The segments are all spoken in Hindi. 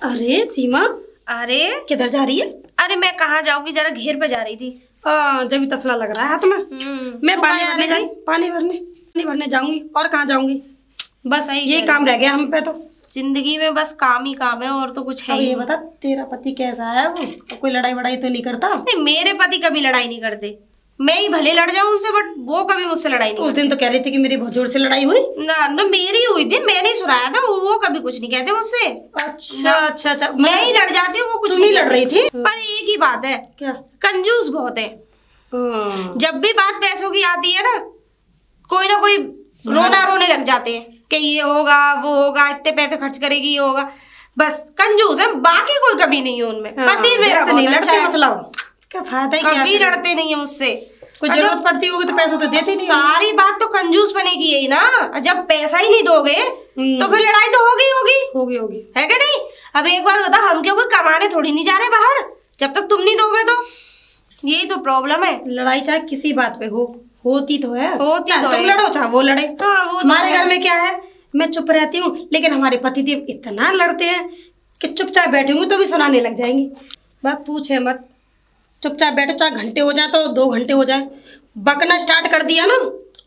अरे सीमा, अरे किधर जा रही है? अरे मैं कहाँ जाऊंगी, जरा घेर पे जा रही थी। जब तसला लग रहा है हाथ में। मैं पानी भरने जाऊंगी। और कहाँ जाऊंगी? बस ये काम रह गया हम पे तो। जिंदगी में बस काम ही काम है, और तो कुछ है। ये बता, तेरा पति कैसा है? वो कोई लड़ाई वड़ाई तो नहीं करता? नहीं, मेरे पति कभी लड़ाई नहीं करते। मैं ही भले लड़ जाऊं उनसे, बट वो कभी मुझसे लड़ाई नहीं। उस दिन तो कह रही थी कि मेरी बहुत जोर से लड़ाई हुई। ना मेरी हुई थी, मैंने सुनाया था। वो कभी कुछ नहीं कहते मुझसे। अच्छा, मैं ही लड़ जाती हूँ, वो कुछ नहीं लड़ रही थी। पर एक ही बात है, क्या? कंजूस बहुत है। जब भी बात पैसों की आती है ना, कोई ना कोई रोने लग जाते हैं कि ये होगा वो होगा, इतने पैसे खर्च करेगी, ये होगा। बस कंजूस है, बाकी कोई कभी नहीं है उनमें। पति मेरा बहुत अच्छा है। मतलब क्या फायदा है? कभी लड़ते नहीं है मुझसे। कोई जरूरत पड़ती होगी तो पैसा तो देते नहीं। सारी बात तो कंजूस बनेगी यही ना। जब पैसा ही नहीं दोगे तो फिर लड़ाई तो होगी है क्या नहीं? अब एक बात बता, हम क्यों कोई कमाने थोड़ी नहीं जा रहे बाहर, जब तक तुम नहीं दोगे तो। यही तो प्रॉब्लम है। लड़ाई चाहे किसी बात पे होती तो है। तुम लड़ो चाहे वो लड़े। हमारे घर में क्या है, मैं चुप रहती हूँ, लेकिन हमारे पतिदेव इतना लड़ते हैं कि चुपचाप बैठूंगी तो भी सुनाने लग जाएंगी। बात पूछे मत, चुपचाप बैठो, चाहे घंटे हो जाए तो 2 घंटे हो जाए, बकना स्टार्ट कर दिया ना,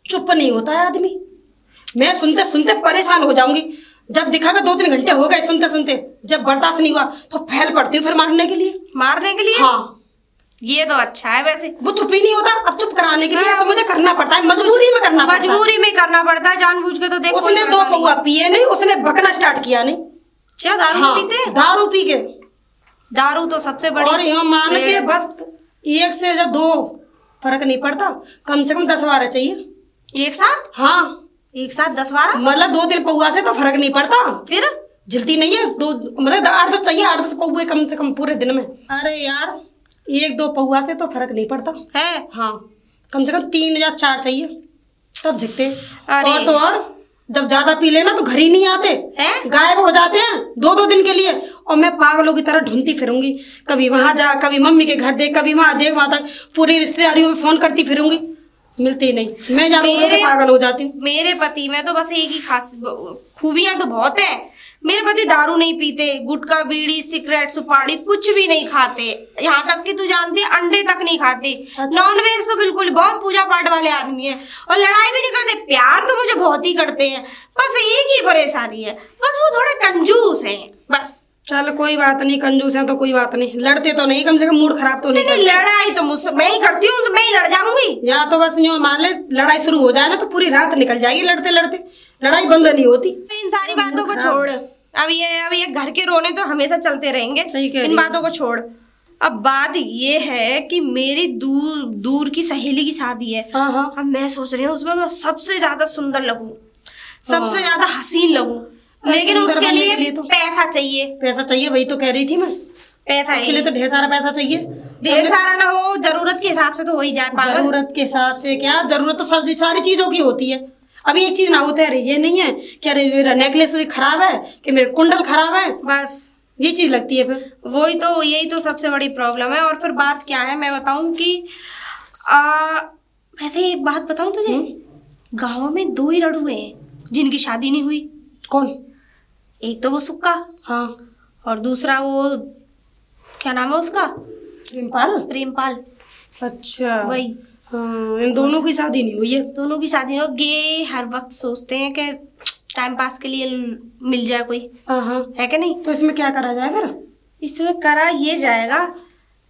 चुप नहीं होता है आदमी। मैं सुनते सुनते परेशान हो जाऊंगी। जब दिखागा 2-3 घंटे हो गए सुनते सुनते, जब बर्दाश्त नहीं हुआ तो फैल पड़ती हूँ फिर मारने के लिए। हाँ, ये तो अच्छा है। वैसे वो चुप ही नहीं होता, अब चुप कराने के लिए ऐसा मुझे करना पड़ता है। मजबूरी में करना पड़ता है, जानबूझ के तो देखो। उसने 2 पौआ पिए नहीं, उसने बकना स्टार्ट किया नहीं। क्या दारू पीते? दारू पी के। दारू तो सबसे बड़ी। और यहाँ मान के बस 1 से जब 2 फर्क नहीं पड़ता, कम से कम 10-12 चाहिए एक साथ। हाँ, एक साथ 10-12 मतलब 2-3 पौआ से तो फर्क नहीं पड़ता। फिर जलती नहीं है। 2 मतलब 8-10 चाहिए, 8-10 पौए कम से कम पूरे दिन में। अरे यार, 1-2 पौआ से तो फर्क नहीं पड़ता है। हाँ, कम से कम 3 या 4 चाहिए, तब झिकते। और तो और जब ज्यादा पी लेना तो घर ही नहीं आते, गायब हो जाते हैं 2-2 दिन के लिए। और मैं पागलों की तरह ढूंढती फिरूंगी, कभी वहां जा, कभी मम्मी के घर देख, कभी वहां देख, वहां तक पूरी रिश्तेदारियों में फोन करती फिरूंगी, मिलती नहीं। मैं पागल हो जाती हूँ। मेरे पति में तो बस एक ही खास खूबियां तो बहुत है। मेरे पति दारू नहीं पीते, गुटखा बीड़ी सिगरेट सुपारी कुछ भी नहीं खाते। यहाँ तक कि तू जानती है, अंडे तक नहीं खाते। नॉन वेज तो बिल्कुल, बहुत पूजा पाठ वाले आदमी है। और लड़ाई भी नहीं करते, प्यार तो मुझे बहुत ही करते हैं। बस एक ही परेशानी है, बस वो थोड़े कंजूस हैं बस। चल कोई बात नहीं, कंजूस है तो कोई बात नहीं, लड़ते तो नहीं, कम से कम मूड खराब तो नहीं करते। लड़ाई तो मुझसे मैं ही करती हूँ, मैं ही लड़ जाऊंगी। यहाँ तो बस यूँ मान ले, लड़ाई शुरू हो जाए ना तो पूरी रात निकल जाएगी लड़ते लड़ते, लड़ाई बंद नहीं होती। इन सारी बातों को छोड़, अब ये घर के रोने तो हमेशा चलते रहेंगे। इन बातों को छोड़। अब बात ये है कि मेरी दूर की सहेली की शादी है। अब मैं सोच रही हूँ उसमें मैं सबसे ज्यादा सुंदर लगूं, सबसे ज्यादा हसीन लगूं, लेकिन उसके लिए तो पैसा चाहिए। वही तो कह रही थी मैं, पैसा उसके लिए तो ढेर सारा पैसा चाहिए। ढेर सारा ना हो, जरूरत के हिसाब से तो हो ही जाए। जरूरत के हिसाब से क्या, जरूरत तो सारी चीजों की होती है। अभी एक चीज ना होता है, ये नहीं है कि अरे मेरा नेकलेस खराब है, कि मेरा कुंडल खराब है, बस ये चीज लगती है फिर। यही तो सबसे बड़ी प्रॉब्लम है। और फिर बात क्या है मैं बताऊं कि वैसे एक बात बताऊं तुझे, गाँव में 2 ही लड़ुए हैं जिनकी शादी नहीं हुई। कौन? एक तो वो सुक्का, हाँ, और दूसरा वो क्या नाम है उसका, प्रेमपाल। अच्छा, वही। हाँ, इन दोनों की शादी नहीं हुई है। दोनों की शादी हो गए। हर वक्त सोचते हैं कि टाइम पास के लिए मिल जाए कोई, है कि नहीं? तो इसमें क्या करा जाए फिर? इसमें करा ये जाएगा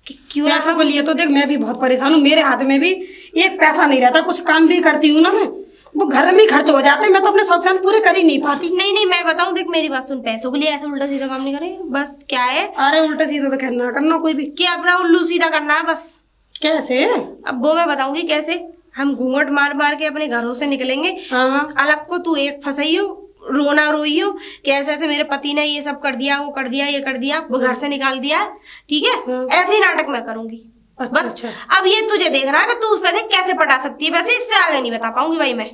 कि क्यों पैसों के लिए तो देख मैं भी बहुत परेशान हूँ, मेरे हाथ में भी एक पैसा नहीं रहता। कुछ काम भी करती हूँ ना मैं, वो घर में खर्च हो जाते हैं, मैं तो अपने शौक पूरे कर ही नहीं पाती। नहीं मैं बताऊं, देख मेरी बात सुन, पैसों के लिए ऐसा उल्टा सीधा काम नहीं करे। बस क्या है, अरे उल्टा सीधा तो करना करना कोई भी, क्या अपना उल्लू सीधा करना है बस। कैसे? अब वो मैं बताऊंगी कैसे। हम घूंघट मार के अपने घरों से निकलेंगे। अलग को तू एक फंसाई हो, रोना रोई हो कि ऐसे मेरे पति ने ये सब कर दिया, वो कर दिया, ये कर दिया, वो घर से निकाल दिया, ठीक है? ऐसे ही नाटक मैं करूंगी। बस अब ये तुझे देख रहा है कि तू उस पैसे कैसे पटा सकती है। वैसे इससे आगे नहीं बता पाऊंगी भाई मैं।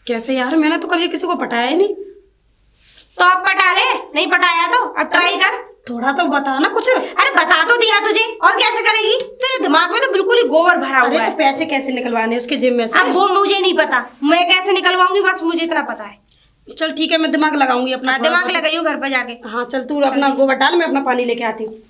कैसे यार, मैंने तो कभी किसी को पटाया ही नहीं। तो अब पटा ले, नहीं पटाया तो अब ट्राई कर, थोड़ा तो बता ना कुछ। अरे बता तो दिया तुझे, और कैसे करेगी? तेरे दिमाग में तो बिल्कुल ही गोबर भरा हुआ है। तो पैसे कैसे निकलवाने उसके जिम में से? अब वो मुझे नहीं पता, मैं कैसे निकलवाऊंगी, बस मुझे इतना पता है। चल ठीक है, मैं दिमाग लगाऊंगी अपना। दिमाग लगाइयो घर पर जाके। हाँ चल, तू अपना गोबर डाल, मैं अपना पानी लेके आती हूँ।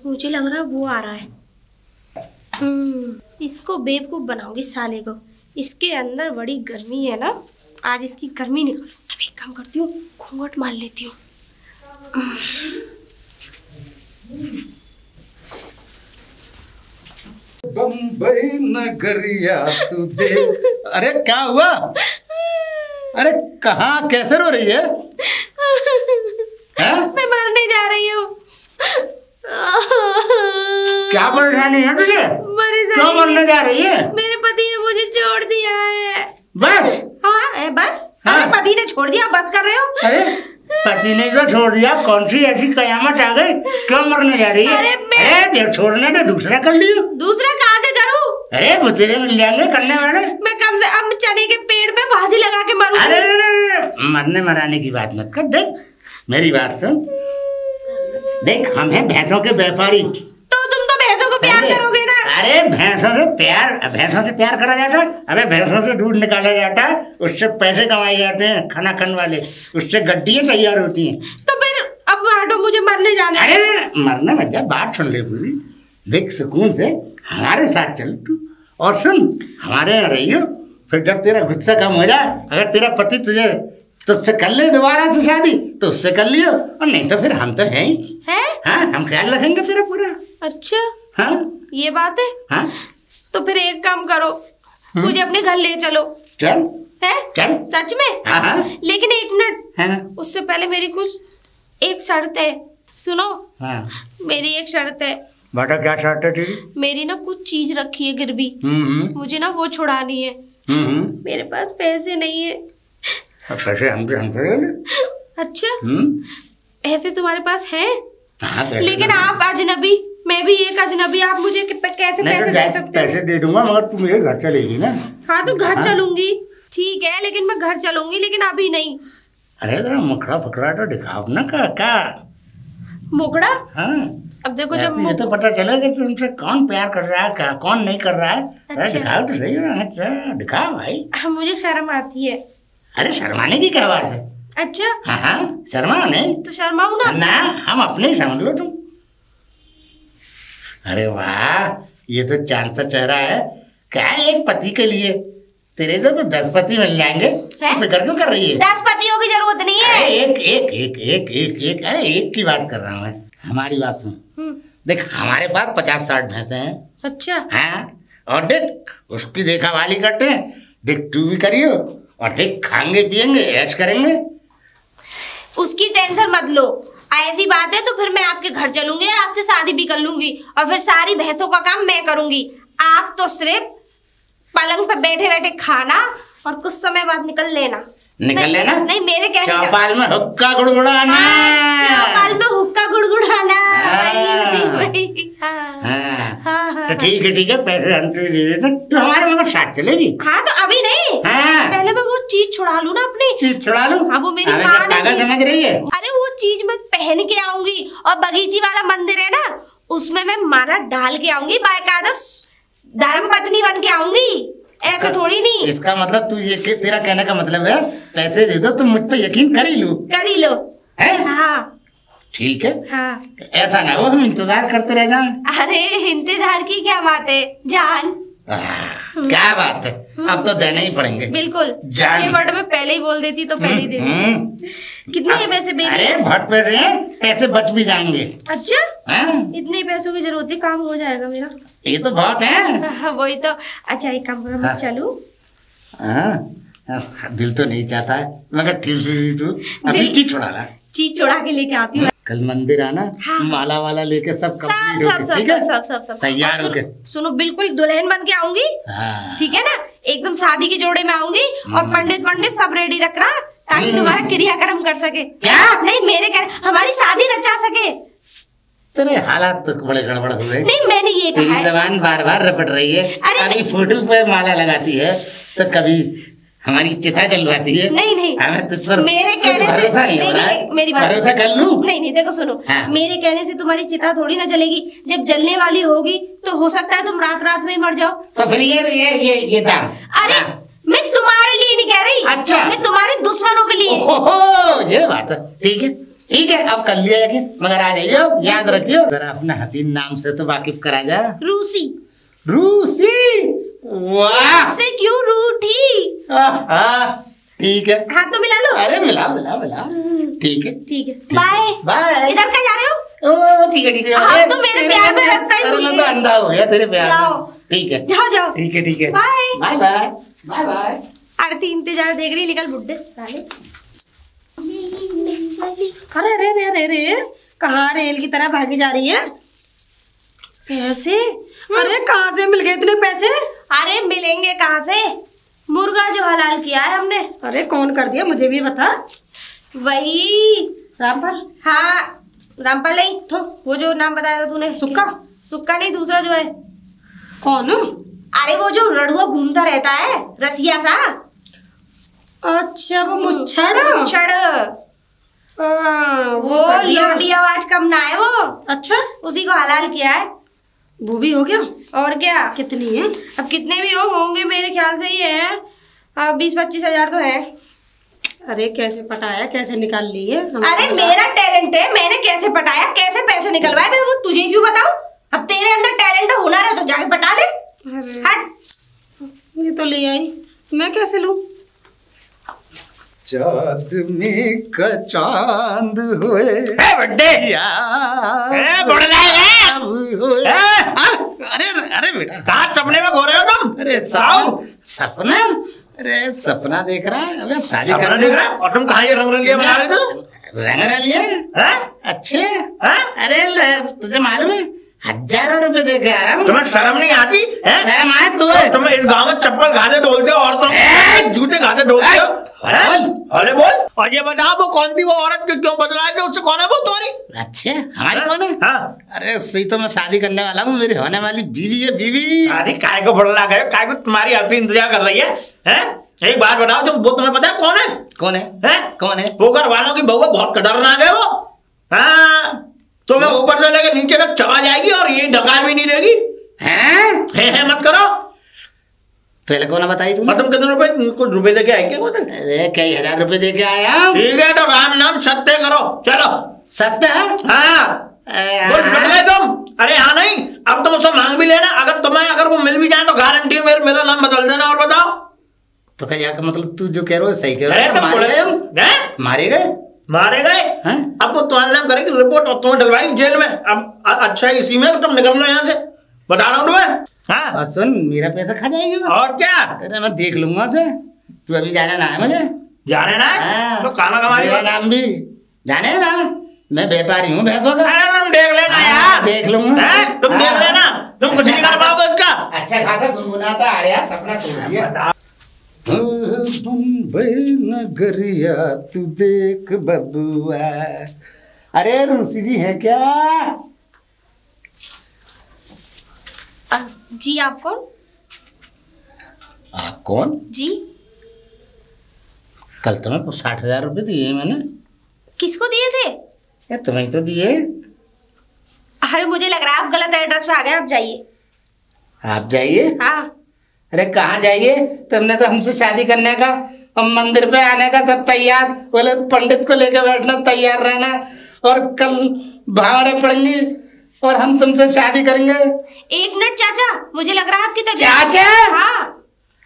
मुझे लग रहा है वो आ रहा है। इसको बेवकूफ बनाऊंगी साले को। इसके अंदर बड़ी गर्मी है ना, आज इसकी गर्मी निकल। अब एक काम करती हूँ, घूंघट मार लेती हूँ। बम्बई नगरिया तू दे। अरे क्या हुआ? अरे कहाँ, कैसे रो रही है? मैं मरने जा रही हूँ। क्या परेशानी है तुझे? क्यों मरने जा रही है? मेरे पति ने मुझे छोड़ दिया है। बस? हाँ बस। हाँ? अरे पति ने छोड़ दिया, बस कर रहे हो? अरे पति ने तो छोड़ दिया, कौन सी ऐसी कयामत आ गई? क्यों मरने जा रही है? अरे छोड़ने दे, दूसरा कर लियो। दूसरा कहाँ से करूँ? अरे वो तेरे मिल जाएंगे करने वाले। मैं कम से कम चने के पेड़ पे फांसी लगा के मरूंगी। अरे मरने मराने की बात मत कर। देख मेरी बात सुन, देख हम हैं भैंसों के व्यापारी। तो तुम तो भैंसों को प्यार करोगे ना? अरे भैंसों से प्यार करा जाता है। अबे भैंसों से दूध निकाला जाता है, उससे पैसे कमाए जाते हैं खाना खाने वाले, उससे गड्डियाँ तैयार होती हैं। तो फिर अब हटो, मुझे मरने जाना है। अरे मरने मत जा, बात सुन ले पूरी। देख सुकून से हमारे साथ चल तू, और सुन हमारे यहाँ रहियो। फिर जब तेरा गुस्सा कम हो जाए, अगर तेरा पति तुझसे कर ले दोबारा से शादी तो उससे कर लियो, और नहीं तो फिर हम तो हैं ही। हाँ हम ख्याल रखेंगे तेरा पूरा। अच्छा हाँ ये बात है। हाँ तो फिर एक काम करो, मुझे अपने घर ले चलो। चल है? चल सच में? हाँ। लेकिन एक मिनट, हाँ। उससे पहले मेरी कुछ एक शर्त है, सुनो। हाँ। मेरी एक शर्त है। बेटा क्या शर्त है तेरी? मेरी ना कुछ चीज रखी है गिरवी, मुझे ना वो छुड़ानी है। मेरे पास पैसे नहीं है। पैसे हम ले ले। अच्छा ऐसे तुम्हारे पास है? हाँ, लेकिन आप अजनबी, मैं भी एक अजनबी, आप मुझे कैसे पैसे दे सकते? पैसे दे दूंगा, मगर तू मेरे घर चलेगी ना? हाँ तो घर चलूंगी, ठीक है, लेकिन मैं घर चलूंगी, लेकिन अभी नहीं। अरे जरा मुखड़ा फकड़ा तो दिखाओ ना। क्या मुखड़ा? हाँ अब देखो जब ये तो पता चलेगा कि उनसे कौन प्यार कर रहा है, कौन नहीं कर रहा है। अच्छा। दिखाओ तो सही ना। अच्छा दिखाओ भाई। मुझे शर्म आती है। अरे शर्माने की क्या बात है? अच्छा हाँ शर्माओ नहीं तो शर्माऊ ना। हम अपने ही समझ लो तुम। अरे वाह, ये तो चांद सा चेहरा है। क्या एक पति के लिए तेरे तो 10 पति मिल जाएंगे। फिक्र क्यों कर रही है? 10 पतियों की जरूरत नहीं है। एक अरे एक की बात कर रहा हूँ मैं। हमारी बात सुन। देख हमारे पास 50-60 भैंसे हैं। अच्छा हाँ, और देख उसकी देखा वाली करते हैं। देख तू भी करियो, और देख खाएंगे पियेंगे ऐश करेंगे। उसकी टेंशन मत लो। ऐसी बात है तो फिर मैं आपके घर चलूंगी और आपसे शादी भी कर लूंगी, और फिर सारी भैंसों का काम मैं करूंगी। आप तो सिर्फ पलंग पर बैठे बैठे खाना और कुछ समय बाद निकल लेना। नहीं मेरे कहने का चौपाल में हुक्का गुड़गुड़ाना। चौपाल में हुक्का गुड़गुड़ाना। तो ठीक है पैसे हम तो दे देते, तो हमारे मगर साथ चलेगी। हाँ तो अभी नहीं। पहले मैं वो चीज छुड़ा लूं ना अपनी। चीज छुड़ा लूं? हाँ वो मेरी माँ पागल समझ रही है। अरे वो चीज मैं पहन के आऊंगी, और बगीची वाला मंदिर है ना, उसमें मैं माला डाल के आऊंगी, बाकायदा धर्म पत्नी बन के आऊंगी। ऐसा थोड़ी नहीं। इसका मतलब तू ये तेरा कहने का मतलब है पैसे दे दो तुम मुझ पे यकीन कर ही लो। हाँ ठीक है। हाँ ऐसा ना हो हम इंतजार करते रह जाएं। अरे इंतजार की क्या बात है जान। क्या बात है, अब तो देने ही पड़ेंगे। बिल्कुल जान। ये वर्ड में पहले ही बोल देती तो पहले ही दे देती। कितने ये पैसे बेबी? अरे बहुत पैसे हैं, पैसे बच भी जाएंगे। अच्छा इतने पैसों की जरूरत है, काम हो जाएगा मेरा। ये तो बहुत है। वही तो। अच्छा एक काम करो, मैं चलूं? दिल तो नहीं चाहता है, मगर ठीक से तू अभी चीज छुड़ा ला। चीज छुड़ा के लेके आती हूँ। कल मंदिर आना। हाँ। माला वाला लेके सब सब तैयार होके। सुनो बिल्कुल दुल्हन बन के आऊंगी। हाँ। ठीक है ना, एकदम शादी के जोड़े में आऊंगी, और पंडित सब रेडी रखना ताकि तुम्हारा क्रियाक्रम कर सके। क्या? नहीं मेरे हमारी शादी रचा सके। तेरे हालात तो बड़े गड़बड़ हुए। नहीं मैंने ये कहा है। जबान बार बार रपट रही है। अरे कभी फोटो पे माला लगाती है तो कभी हमारी चिता जलवाती है। नहीं नहीं, हमें तुझ पर मेरे कहने से भरोसा नहीं हो रहा है। मेरी बात भरोसा कर लूं? नहीं नहीं, देखो सुनो, हाँ। मेरे कहने से तुम्हारी चिता थोड़ी ना जलेगी। जब जलने वाली होगी तो हो सकता है तुम रात रात में ही मर जाओ। तो फिर ये दाम। अरे मैं तुम्हारे लिए नहीं कह रही। अच्छा, मैं तुम्हारे दुश्मनों के लिए। ओहो, ये बात है। ठीक है, अब कर लिया यकीन, मगर आ जाइयो, याद रखियो जरा अपना हसीन नाम से तो वाकिफ करा जा। रूसी। वाह, से क्यों रूठी? ठीक है, हाथ तो मिला लो। अरे मिला। ठीक है। बाय। इधर क्या जा रहे हो? ओ ठीक है। आप तो मेरे प्यार में रास्ता ही भूल गए। मैं तो अंधा हो गया तेरे प्यार में। ठीक है, जाओ। ठीक है। बाय। आरती इंतजार देख रही, निकल बुड्ढे साले। अरे कहाँ रेल की तरह भागी जा रही है? पैसे? अरे कहाँ से मिल गए इतने पैसे? अरे मिलेंगे कहाँ से? मुर्गा जो हलाल किया है हमने। अरे कौन कर दिया, मुझे भी बता। वही रामपाल। हाँ, रामपाल नहीं तो वो जो नाम बताया था तूने। सुक्का नहीं, दूसरा जो है। कौन? अरे वो जो रड़ुआ घूमता रहता है, रसिया सा। अच्छा, वो मुच्छड़। वो लौंडी आवाज कम ना है वो। अच्छा, उसी को हलाल किया है। वो भी हो गया? और क्या। कितनी है? अब कितने भी होंगे मेरे ख्याल से ये है 20-25 हजार तो है। अरे कैसे पटाया, कैसे निकाल ली है? अरे मेरा टैलेंट है, मैंने कैसे पटाया, कैसे पैसे निकलवाए, मैं वो तुझे क्यों बताऊं? अब तेरे अंदर टैलेंट है, हुनर है तो जाके पटा ले। ये तो ले आई, मैं कैसे लूं? चांदनी का चांद हुए अरे बेटा, कहाँ सपने में घो रहे हो तुम? अरे सपना अरे सपना देख रहा है। अबे शादी कर देख रहा है। और तुम कहाँ ये रंग रंगिया बना रहे थे? रंग रलिया? अच्छे। अरे तुझे मालूम है, हजारों रुपए दे के आ रहा हूँ। तुम्हें शर्म नहीं आती? शर्म आए तो तुम इस गांव में चप्पल घाटे ढोलते हो और तुम जूते घाटे ढोलते हो। अरे बोल। और ये बताओ वो कौन थी वो औरत क्यों बदला थे? उससे कौन है वो तुम्हारी? अच्छे, हमारी कौन है? अरे सही तो मैं शादी करने वाला हूँ, मेरी होने वाली बीवी है। बीवी? अरे काय को भड़ला गए, काय को तुम्हारी अर्थ इंतजार कर रही है? एक बात बताओ, जो वो तुम्हें पता है कौन है? कौन है? वो घर वालों की बहू बहुत खतरनाक है वो। हाँ, तो मैं ऊपर से लेकर नीचे तक चला जाएगी और ये डकार भी नहीं देगी। हैं? मत करो। पहले कौन बताई तुमने? तुम कितने रुपए, कुछ रुपए दे के आए क्या? अरे कई हजार रुपए दे के आया। ठीक है, तो राम नाम सत्य करो। चलो। सत्य? हाँ। तुम? अरे हाँ नहीं, अब तुम उससे मांग भी लेना। अगर वो मिल भी जाए तो गारंटी है मेरा नाम बदल देना। और बताओ तो क्या मतलब तू जो कह रहे हो सही कह रहे हो? मारे गए? अब वो तुम्हारे नाम करेगी रिपोर्ट और तुम्हें डलवाई जेल में। अब अच्छा इसी में तुम निकल लो यहाँ से, बता रहा हूँ तुम्हें। हाँ सुन, मेरा पैसा खा जाएगी और क्या। अरे मैं देख लूंगा उसे। तू अभी जाने ना है मुझे? जाने ना है? तो कामा कमाई मेरा नाम भी जाने ना, मैं व्यापारी हूँ भैंसों का। अरे तुम देख लेना यार। देख लूंगा। तुम देख लेना, तुम कुछ नहीं कर पाओगे उसका। अच्छा खासा गुनगुनाता आ रहा, सपना टूट गया। बम्बई नगरिया तू देख बबुआ। अरे रूसी जी है क्या? जी आप कौन? आप कौन? जी कल तुम्हें 60,000 रुपए दिए मैंने। किसको दिए थे? या तुम्हें तो दिए। अरे मुझे लग रहा है आप गलत एड्रेस पे आ गए, आप जाइए। आप जाइए? हाँ। अरे कहाँ जाइए? तुमने तो हमसे शादी करने का और मंदिर पे आने का सब तैयार, बोले पंडित को लेकर बैठना, तैयार रहना, और कल भावरें पड़ेंगी और हम तुमसे शादी करेंगे। एक मिनट चाचा, मुझे लग रहा है आपकी तबीयत। चाचा? हाँ,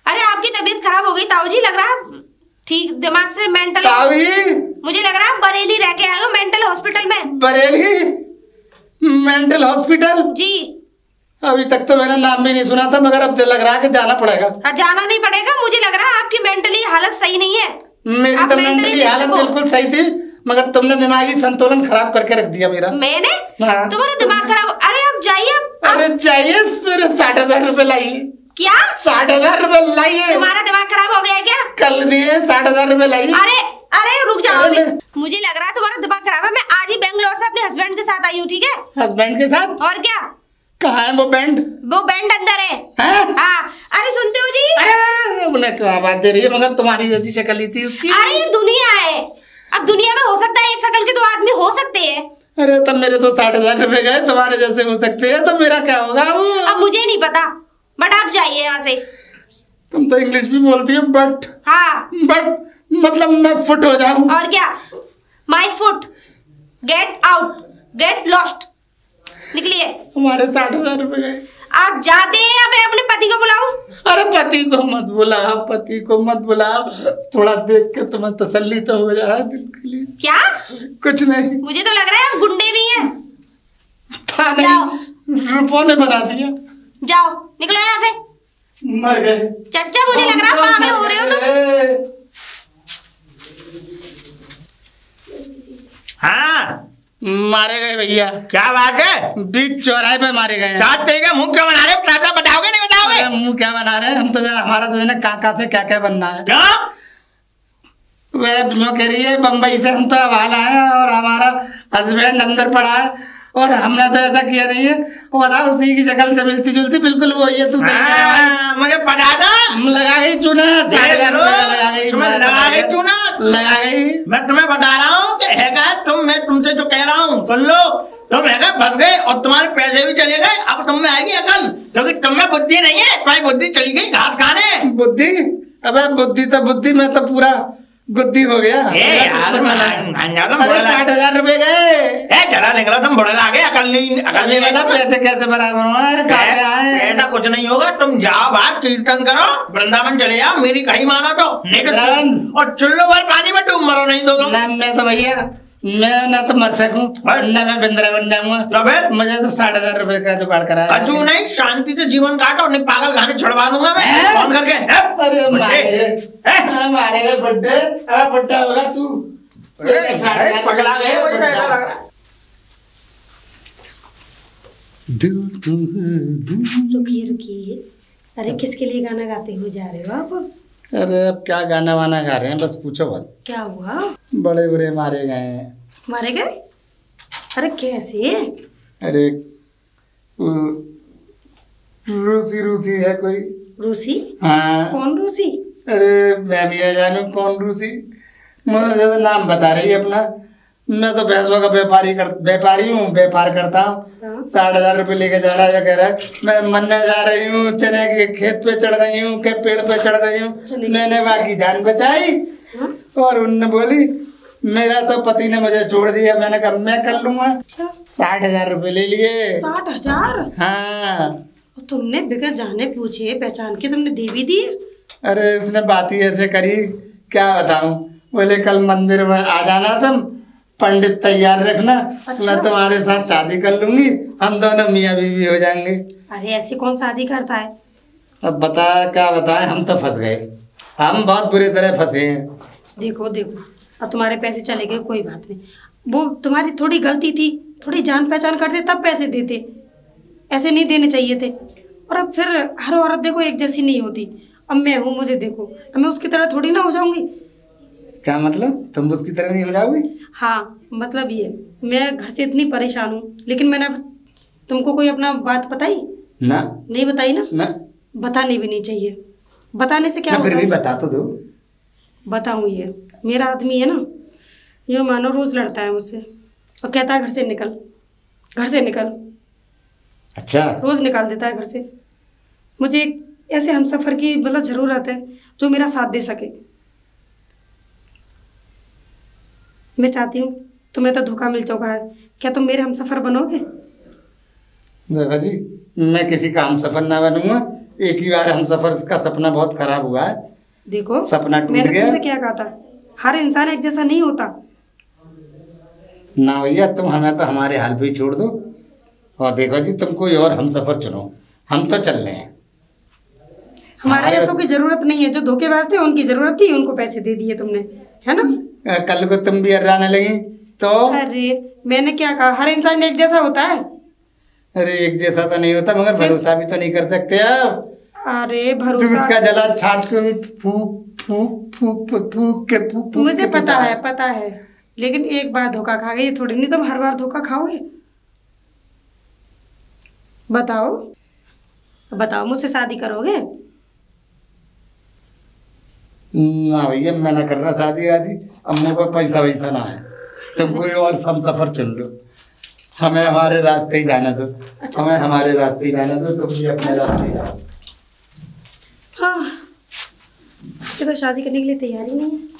अरे आपकी तबीयत खराब हो गई ताऊ जी, लग रहा है ठीक दिमाग से मेंटल। ताऊ जी? मुझे लग रहा है बरेली रह के आए हो मेंटल हॉस्पिटल में। Bareilly mental hospital? जी। अभी तक तो मैंने नाम भी नहीं सुना था, मगर अब लग रहा है कि जाना पड़ेगा। जाना नहीं पड़ेगा, मुझे लग रहा है आपकी मेंटली हालत सही नहीं है। मेरी तो मेंटली हालत बिल्कुल सही थी, मगर तुमने दिमागी संतुलन खराब करके रख दिया मेरा। मैंने? हाँ। तुम्हारा दिमाग खराब? अरे आप जाइए। अरे चाहिए मेरे 60,000 रुपए लाइए। क्या? 60,000 रुपए लाइए। तुम्हारा दिमाग खराब हो गया है क्या? कल दिए 60,000 रुपए लाइए। अरे रुक जाओ अभी। मुझे लग रहा है तुम्हारा दिमाग खराब है। मैं आज ही बेंगलोर से अपने हस्बैंड के साथ आई हूँ, ठीक है? हस्बैंड के साथ? और क्या। कहाँ है वो बैंड? वो बैंड अंदर है। हाँ, अरे सुनते हो जी? अरे उन्हें क्यों आवाज दे रही है? मगर तुम्हारी जैसी शक्ल ही थी उसकी। अरे ये दुनिया है, अब दुनिया में हो सकता है एक शक्ल के 2 आदमी हो सकते हैं। अरे तब मेरे तो 60,000 रुपए गए, तुम्हारे जैसे हो सकते हैं, तो मेरा क्या होगा? अब मुझे नहीं पता, बट आप जाइए यहाँ से। तुम तो इंग्लिश भी बोलती हो, बट हाँ, बट मतलब मैं फुट हो जाऊं? और क्या? My foot, get out, get lost, निकलिए। हमारे 60,000 रुपए गए। आप जाते हैं या मैं अपने पति को बुलाऊं? अरे पति को मत बुलाओ, पति को मत बुलाओ, थोड़ा देख के तुम्हें तसल्ली तो हो जाए दिल के लिए। क्या? कुछ नहीं, मुझे तो लग रहा है आप गुंडे भी हैं। था नहीं, रुपयों ने बना दिया। जाओ, निकलो यहाँ से। मर गए चच्चा, मुझे लग रहा है पागल हो रहे हो तुम। हाँ, मारे गए भैया। क्या बात है? बीच चौराहे पे मारे गए। साथ तेरे मुंह क्यों बना रहे हो? साथ बताओगे नहीं बताओगे? मुंह क्या बना रहे हैं हम तो, हमारा तो कहाँ से क्या क्या बनना है। क्या? वह जो कह रही है बम्बई से हम तो अब आए हैं और हमारा हस्बैंड अंदर पड़ा है और हमने तो ऐसा किया नहीं है। वो बताओ, उसी की शक्ल से मिलती जुलती बिल्कुल वो ये तू सही कह रहा है। मुझे पता था। लगा गई चूना, 60,000 रुपए लगा गई। लगा गई चूना, लगा गई। मैं तुम्हें बता रहा हूँ कि हैगा मैं तुमसे जो कह रहा हूँ सुन लो। तुम हैगा फंस गए और तुम्हारे पैसे भी चले गए। अब तुम में आएगी अकल, क्योंकि तुम में बुद्धि नहीं है। तुम्हारी बुद्धि चली गई घास खाने। बुद्धि? अबे बुद्धि तो बुद्धि में तो पूरा गुद्दी हो गया। अरे 60,000 रुपए गए। चला निकला, तुम बड़े लागे, अकल नहीं बता पैसे कैसे बराबर हुए? ऐसा कुछ नहीं होगा। तुम जाओ बाहर कीर्तन करो, वृंदावन चले जाओ, मेरी कहीं मानो तो नहीं तो और चुल्लू भर पानी में डूब मरो, नहीं तो मैं तो भैया मैं ना तो मर सकूं ना मैं वृंदावन जाऊंगा। मुझे तो 60,000 रुपए का जुगाड़ करा। अजू नहीं, शांति से जीवन काटो, नहीं पागल खाने छुड़वा दूंगा मैं फोन करके। अरे मारे बुड्ढा होगा तू। पगला गए। रुकिए रुकिए, अरे किसके लिए गाना गाते हुए जा रहे हो आप? अरे अब क्या गाना वाना गा रहे हैं, बस पूछो मत। क्या हुआ? बड़े बुरे मारे गए। मारे गए? अरे कैसे? अरे रूसी है कोई। रूसी? हाँ। कौन रूसी? अरे मैं भी जानू कौन रूसी। मुझे तो नाम बता रही है अपना। मैं तो भैंसों का व्यापारी हूँ, व्यापार करता हूँ। 60,000 रुपये लेके जा रहा है, कह रहा है मैं मरने जा रही हूँ, चने के खेत पे चढ़ रही हूँ, के पेड़ पे चढ़ रही हूँ। मैंने बाकी जान बचाई और उनने बोली मेरा तो पति ने मुझे छोड़ दिया। मैंने कहा मैं कर लूंगा। 60,000 रुपये ले लिए। 60,000? हाँ। तुमने बिगर जाने पूछे पहचान के तुमने दे भी दी? अरे उसने बात ही ऐसे करी, क्या बताऊं। बोले कल मंदिर में आ जाना तुम, पंडित तैयार रखना। अच्छा? मैं तुम्हारे साथ शादी कर लूंगी, हम दोनों मियाँ बीवी हो जाएंगे। अरे ऐसी कौन शादी करता है? अब बता क्या बताएं, हम तो फंस गए, हम बहुत बुरी तरह फंसे हैं। देखो देखो, अब तुम्हारे पैसे चले गए, कोई बात नहीं, वो तुम्हारी थोड़ी गलती थी, थोड़ी जान पहचान करते तब पैसे देते, ऐसे नहीं देने चाहिए थे। और अब फिर हर औरत देखो एक जैसी नहीं होती। अब मैं हूँ, मुझे देखो, अब मैं उसकी तरह थोड़ी ना हो जाऊंगी। क्या मतलब? तुम उसकी तरह नहीं हो जाओगी? हाँ, मतलब ये मैं घर से इतनी परेशान हूँ, लेकिन मैंने तुमको कोई अपना बात बताई ना? नहीं बताई ना? ना। बतानी भी नहीं चाहिए, बताने से क्या होता है? फिर भी बता तो दो। बताऊँ, ये मेरा आदमी है ना, ये मानो रोज लड़ता है मुझसे और कहता है घर से निकल, घर से निकल। अच्छा। रोज निकाल देता है घर से। मुझे ऐसे हमसफर की मतलब जरूरत है जो मेरा साथ दे सके। मैं चाहती हूँ, तुम्हें तो धोखा मिल चुका है, क्या तुम मेरे हमसफर बनोगे? देखो जी, मैं किसी का हमसफर ना बनूंगा। एक ही बार हमसफर का सपना बहुत खराब हुआ है। देखो सपना टूट गया। मैंने तुमसे क्या कहा था, हर इंसान एक जैसा नहीं होता ना भैया। तुम हमें तो हमारे हाल पे ही छोड़ दो और देखो जी, तुम कोई और हमसफर चुनो, हम तो चल रहे हैं। हमारे ऐसों की जरूरत नहीं है, जो धोखेबाज थे उनकी जरूरत थी, उनको पैसे दे दिए तुमने, है ना? कल को तुम भी अर्राने लगी तो? अरे मैंने क्या कहा, हर इंसान एक जैसा होता है? अरे एक जैसा तो नहीं होता, मगर भरोसा भी तो नहीं कर सकते अब। अरे भरोसा का जला छाछ को भी फूक फूक फूक फूक के फूक। मुझे पता है, लेकिन एक बार धोखा खा गई थोड़ी नहीं तुम हर बार धोखा खाओगे। बताओ बताओ, मुझसे शादी करोगे? ना भैया, मैं ना कर रहा शादी वादी। अम्मू को पैसा वैसा ना है, तुम कोई और हम सफर चुन लो, हमें हमारे रास्ते ही जाना दो। अच्छा। हमें हमारे रास्ते ही जाना दो, तुम भी अपने रास्ते जाओ। हाँ, ये तो शादी करने के लिए तैयार ही नहीं है।